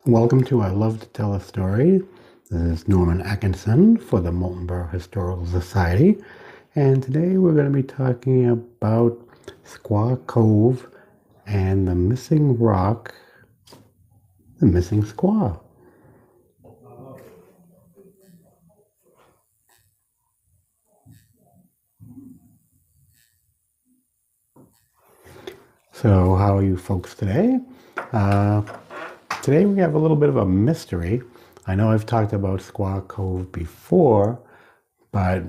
Welcome to I Love to Tell a Story. This is Norman Atkinson for the Molten Borough Historical Society, and today we're going to be talking about Squaw Cove and the missing rock, the missing squaw. So how are you folks today? Today we have a little bit of a mystery. I know I've talked about Squaw Cove before, but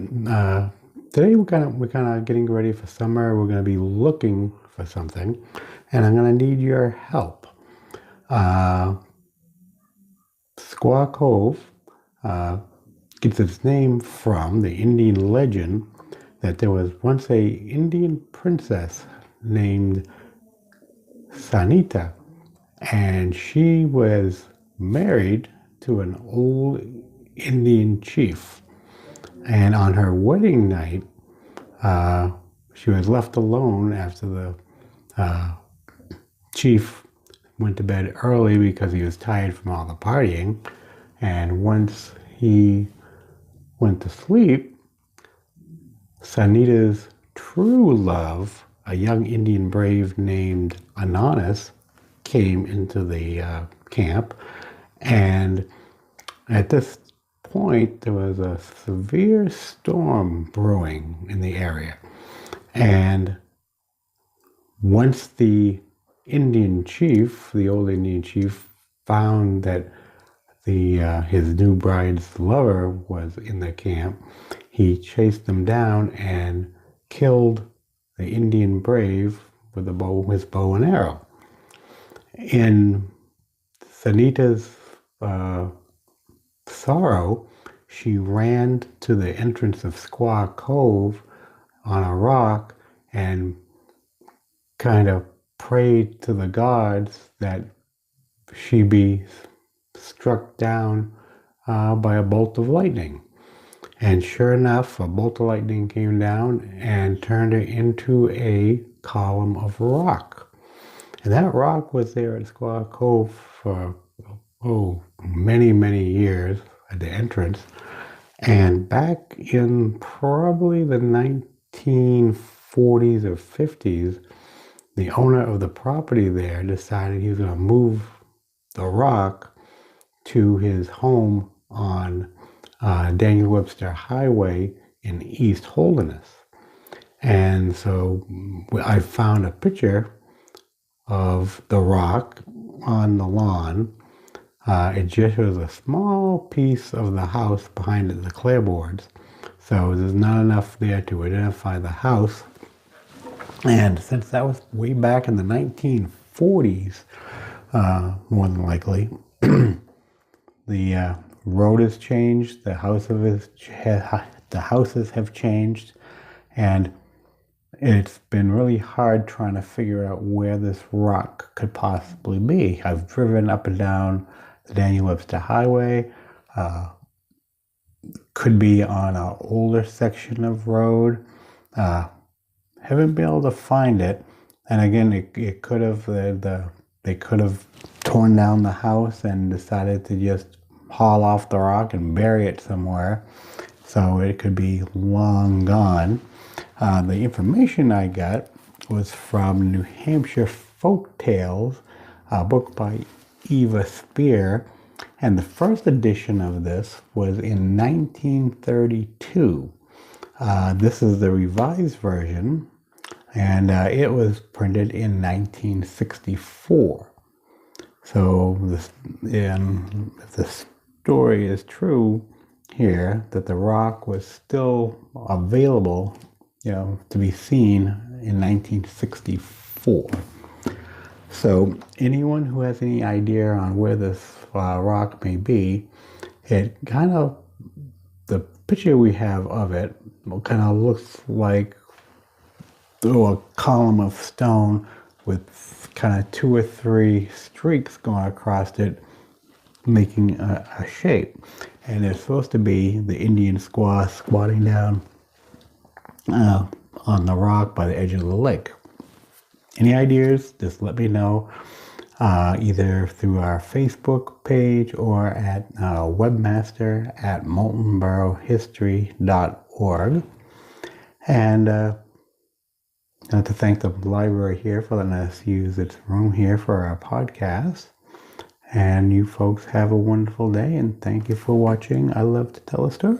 today we're kind of getting ready for summer. We're going to be looking for something, and I'm going to need your help. Squaw Cove gets its name from the Indian legend that there was once a Indian princess named Sanita, and she was married to an old Indian chief. And on her wedding night, she was left alone after the chief went to bed early because he was tired from all the partying. And once he went to sleep, Sanita's true love, a young Indian brave named Ananas, came into the camp. And at this point, there was a severe storm brewing in the area. And once the Indian chief, the old Indian chief, found that his new bride's lover was in the camp, he chased them down and killed the Indian brave with his bow and arrow. In Sanita's sorrow, she ran to the entrance of Squaw Cove on a rock and kind of prayed to the gods that she be struck down by a bolt of lightning. And sure enough, a bolt of lightning came down and turned her into a column of rock. And that rock was there at Squaw Cove for, many, many years at the entrance. And back in probably the 1940s or 50s, the owner of the property there decided he was going to move the rock to his home on Daniel Webster Highway in East Holderness. And so I found a picture of the rock on the lawn. It just shows a small piece of the house behind it, the clapboards. So there's not enough there to identify the house. And since that was way back in the 1940s, more than likely, the road has changed, the houses have changed, and it's been really hard trying to figure out where this rock could possibly be. I've driven up and down the Daniel Webster Highway. Could be on an older section of road. Haven't been able to find it. And again, it could have they could have torn down the house and decided to just haul off the rock and bury it somewhere. So it could be long gone. The information I got was from New Hampshire Folk Tales, a book by Eva Spear, and the first edition of this was in 1932. This is the revised version, and it was printed in 1964. So if the story is true here, that the rock was still available, to be seen in 1964. So anyone who has any idea on where this rock may be, the picture we have of it kind of looks like a column of stone with kind of 2 or 3 streaks going across it, making a shape. And it's supposed to be the Indian squaw squatting down on the rock by the edge of the lake. Any ideas? Just let me know. either through our Facebook page or at webmaster@moltenboroughhistory.org. And I'd like to thank the library here for letting us use its room here for our podcast. And you folks have a wonderful day, and thank you for watching I Love to Tell a Story.